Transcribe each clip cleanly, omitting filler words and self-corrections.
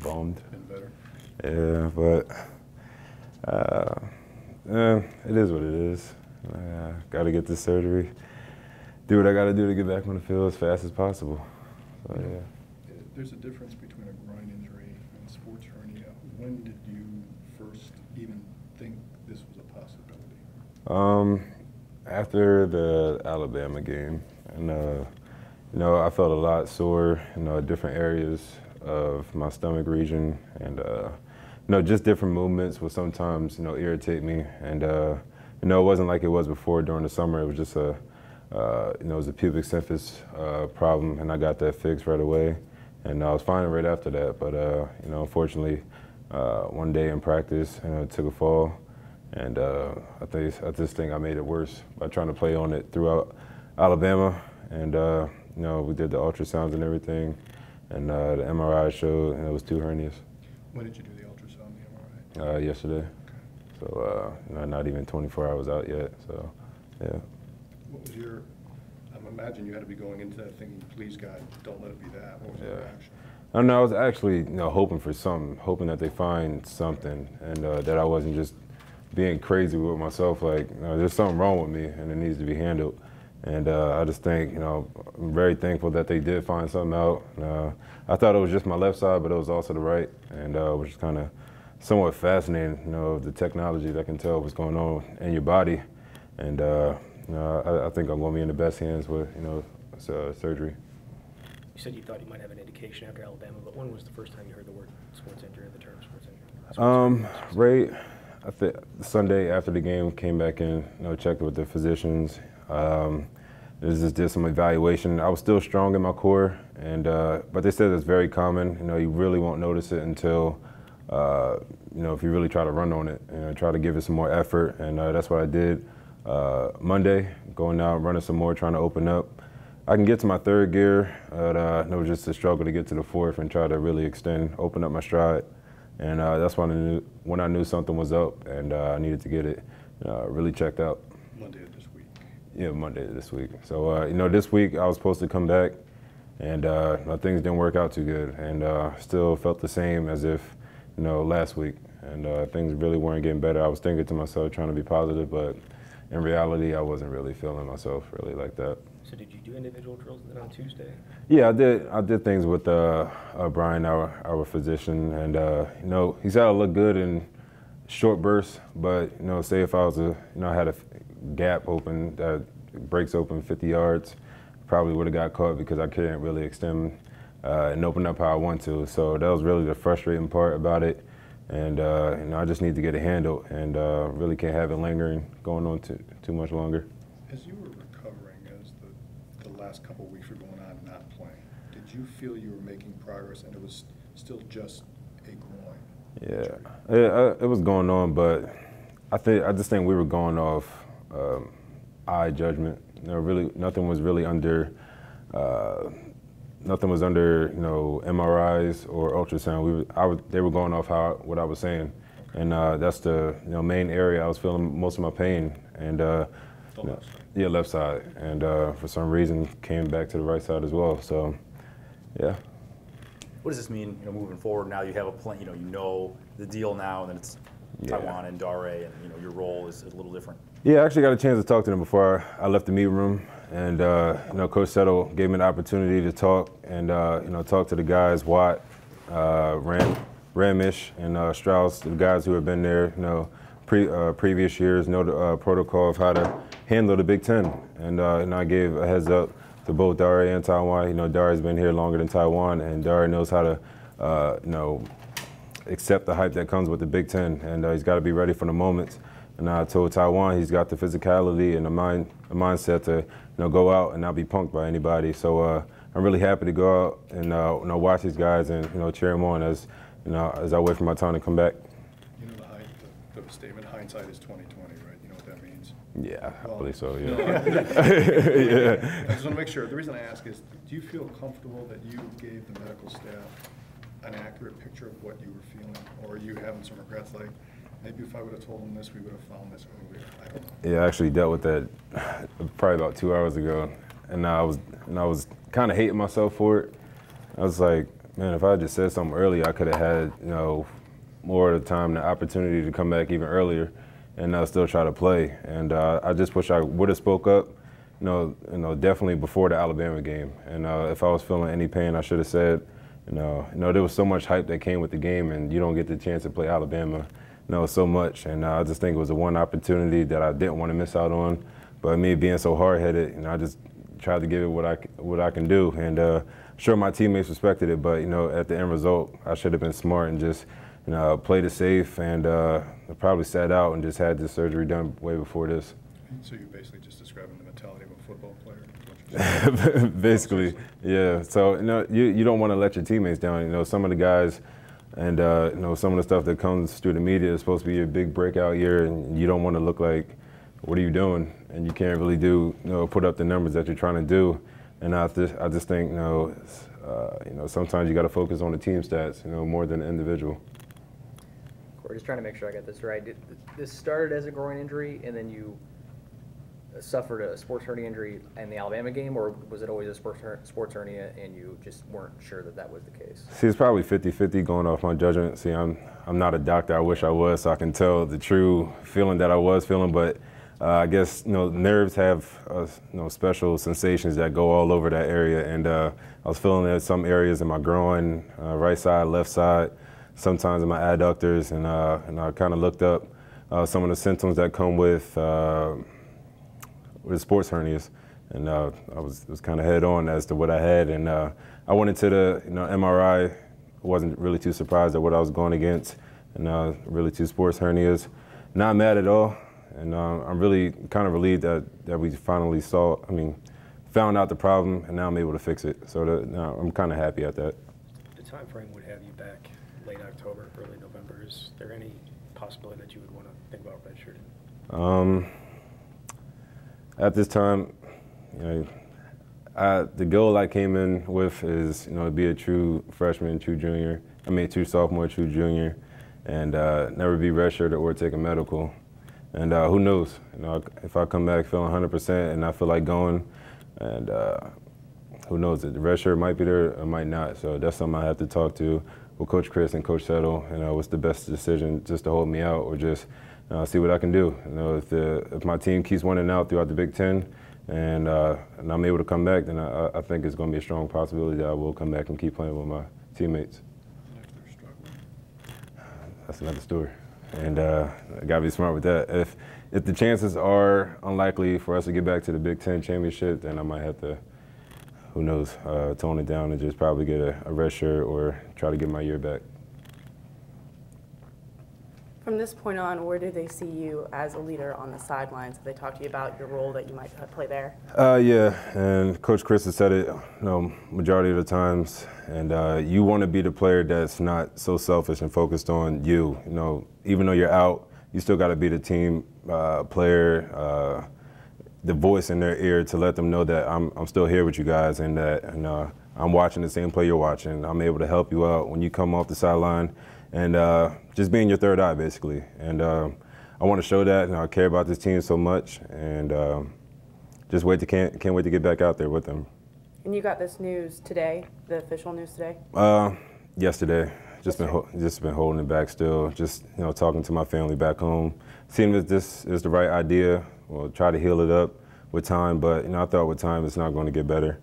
bummed. Been better. Yeah, but it is what it is. Got to get this surgery. Do what I got to do to get back on the field as fast as possible. So, yeah. There's a difference between a groin injury and sports hernia. When did you first even think this was a possibility? After the Alabama game, and I felt a lot sore in different areas of my stomach region, and just different movements will sometimes irritate me, and it wasn't like it was before during the summer. It was just it was a pubic symphysis problem, and I got that fixed right away, and I was fine right after that. But unfortunately, one day in practice, took a fall, and I just think I made it worse by trying to play on it throughout Alabama, and we did the ultrasounds and everything, and the MRI showed it was 2 hernias. When did you do the ultrasound, the MRI? Yesterday. Okay. So not even 24 hours out yet. So yeah. What was your? I imagine you had to be going into that thinking, "Please God, don't let it be that." What was your reaction? I don't know. I was actually hoping for something, hoping that they find something, and that I wasn't just being crazy with myself. Like there's something wrong with me, and it needs to be handled. And I just think, I'm very thankful that they did find something out. I thought it was just my left side, but it was also the right, and which is kind of somewhat fascinating, the technology that can tell what's going on in your body. And I think I'm going to be in the best hands with, surgery. You said you thought you might have an indication after Alabama, but when was the first time you heard the word sports injury, or the term sports injury? Right, I think Sunday after the game, came back in, checked with the physicians. Just did some evaluation. I was still strong in my core, and but they said it's very common. You really won't notice it until if you really try to run on it and try to give it some more effort. And that's what I did Monday, going out, running some more, trying to open up. I can get to my 3rd gear, but it was just a struggle to get to the 4th and try to really extend, open up my stride. And that's when I knew something was up, and I needed to get it really checked out. Monday of this week. Yeah, Monday this week. So, this week I was supposed to come back, and things didn't work out too good, and still felt the same as if, last week. And things really weren't getting better. I was thinking to myself, trying to be positive, but in reality, I wasn't really feeling myself really like that. So did you do individual drills then on Tuesday? Yeah, I did. I did things with Brian, our physician, and he said I look good in short bursts, but say if I was I had a gap open that breaks open 50 yards, probably would have got caught because I couldn't really extend and open up how I want to. So that was really the frustrating part about it, and I just need to get it handled, and really can't have it lingering, going on too much longer. As you were recovering, as the last couple of weeks were going on not playing, did you feel you were making progress and it was still just a groin? Yeah, it was going on, but I just think we were going off eye judgment. Really, nothing was really under MRIs or ultrasound. They were going off what I was saying, and that's the main area I was feeling most of my pain, and left side, and for some reason came back to the right side as well. So, yeah. What does this mean, moving forward? Now you have a plan. You know the deal now, and then it's Taiwan and Dare, and your role is a little different. Yeah, I actually got a chance to talk to them before I left the meeting room, and Coach Settle gave me an opportunity to talk and talk to the guys, Watt, Ramish, and Strauss, the guys who have been there, previous years, know the protocol of how to handle the Big Ten, and I gave a heads up to both Dare and Taiwan. Dare's been here longer than Taiwan, and Dare knows how to accept the hype that comes with the Big Ten, and he's got to be ready for the moments. And I told Taiwan he's got the physicality and the mindset to go out and not be punked by anybody. So I'm really happy to go out and watch these guys and cheer them on as I wait for my time to come back. The statement, hindsight is 20/20, right? You know what that means? Yeah, I believe so. Yeah. Yeah. I just want to make sure. The reason I ask is, do you feel comfortable that you gave the medical staff an accurate picture of what you were feeling, or are you having some regrets, like maybe if I would have told them this, we would have found this earlier? I don't know. Yeah, I actually dealt with that probably about 2 hours ago, and I was kind of hating myself for it. I was like, Man, if I had just said something earlier, I could have had, more of the time, the opportunity to come back even earlier and still try to play. And I just wish I would have spoke up, definitely before the Alabama game. And if I was feeling any pain, I should have said, there was so much hype that came with the game, and you don't get the chance to play Alabama, so much. And I just think it was the one opportunity that I didn't want to miss out on. But me being so hard-headed, I just tried to give it what I can do. And sure, my teammates respected it, but at the end result, I should have been smart and just played it safe, and probably sat out and just had this surgery done way before this. So you're basically just describing the mentality of a football player? Is what you're saying? Basically, yeah. So you don't want to let your teammates down. Some of the guys and some of the stuff that comes through the media is supposed to be a big breakout year, and you don't want to look like, what are you doing? And you can't really put up the numbers that you're trying to do. And I just think sometimes you got to focus on the team stats, more than the individual. We're just trying to make sure I got this right. This started as a groin injury, and then you suffered a sports hernia injury in the Alabama game, or was it always a sports hernia and you just weren't sure that was the case? See, it's probably 50-50 going off my judgment. See, I'm not a doctor. I wish I was, so I can tell the true feeling that I was feeling. But I guess nerves have special sensations that go all over that area, and I was feeling it in some areas in my groin, right side, left side, sometimes in my adductors, and I kind of looked up some of the symptoms that come with sports hernias, and I was kind of head on as to what I had, and I went into the MRI. Wasn't really too surprised at what I was going against, and really 2 sports hernias. Not mad at all, and I'm really kind of relieved that we finally found out the problem, and now I'm able to fix it. So I'm kind of happy at that. The time frame would have you back late October, early November. Is there any possibility that you would want to think about redshirting? At this time, the goal I came in with is, to be a true freshman, true sophomore, true junior, and never be redshirted or take a medical. And who knows? If I come back feeling 100% and I feel like going, and who knows? The redshirt might be there or might not. So that's something I have to talk to with Coach Chris and Coach Settle. What's the best decision, just to hold me out or just see what I can do. If my team keeps winning out throughout the Big Ten, and I'm able to come back, then I think it's going to be a strong possibility that I will come back and keep playing with my teammates. And if they're struggling? That's another story, and I got to be smart with that. If the chances are unlikely for us to get back to the Big Ten championship, then I might have to, who knows, tone it down and just probably get a red shirt or try to get my year back. From this point on, where do they see you as a leader on the sidelines? Have they talked to you about your role that you might play there? Yeah, and Coach Chris has said it, majority of the times. And you want to be the player that's not so selfish and focused on you. Even though you're out, you still got to be the team player, the voice in their ear to let them know that I'm still here with you guys, and that I'm watching the same play you're watching. I'm able to help you out when you come off the sideline. And just being your third eye, basically. And I want to show that, and I care about this team so much, and just can't wait to get back out there with them. And you got this news today, the official news today? Yesterday. Just been holding it back still. Just talking to my family back home, seeing if this is the right idea. We'll try to heal it up with time, but I thought with time it's not going to get better.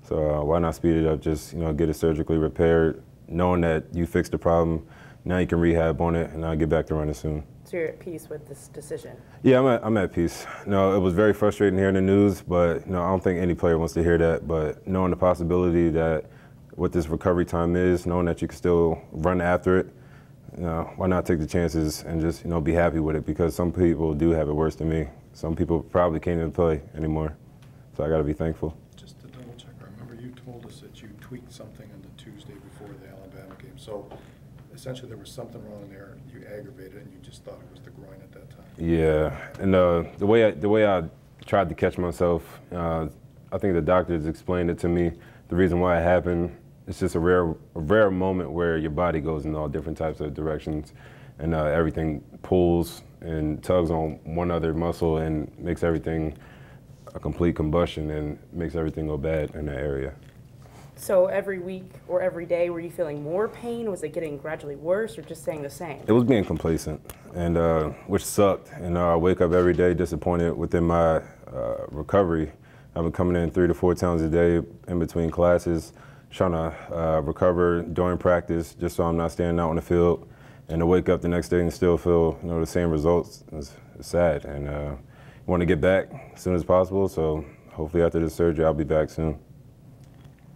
So why not speed it up? Just get it surgically repaired, knowing that you fixed the problem. Now you can rehab on it, and I'll get back to running soon. So you're at peace with this decision? Yeah, I'm at peace. It was very frustrating hearing the news, but I don't think any player wants to hear that. But knowing the possibility that what this recovery time is, knowing that you can still run after it, why not take the chances and just be happy with it? Because some people do have it worse than me. Some people probably can't even play anymore. So I got to be thankful. Just to double check, I remember you told us that you tweaked something on the Tuesday before the Alabama game. So essentially there was something wrong there, you aggravated it, and you just thought it was the groin at that time. Yeah, and the way I tried to catch myself, I think the doctors explained it to me. The reason why it happened, it's just a rare moment where your body goes in all different types of directions, and everything pulls and tugs on one other muscle and makes everything a complete combustion and makes everything go bad in that area. So every week or every day, were you feeling more pain? Was it getting gradually worse or just staying the same? It was being complacent, and which sucked. And I wake up every day disappointed within my recovery. I've been coming in 3 to 4 times a day in between classes, trying to recover during practice, just so I'm not standing out on the field. And to wake up the next day and still feel, the same results is sad. And want to get back as soon as possible. So hopefully after this surgery, I'll be back soon.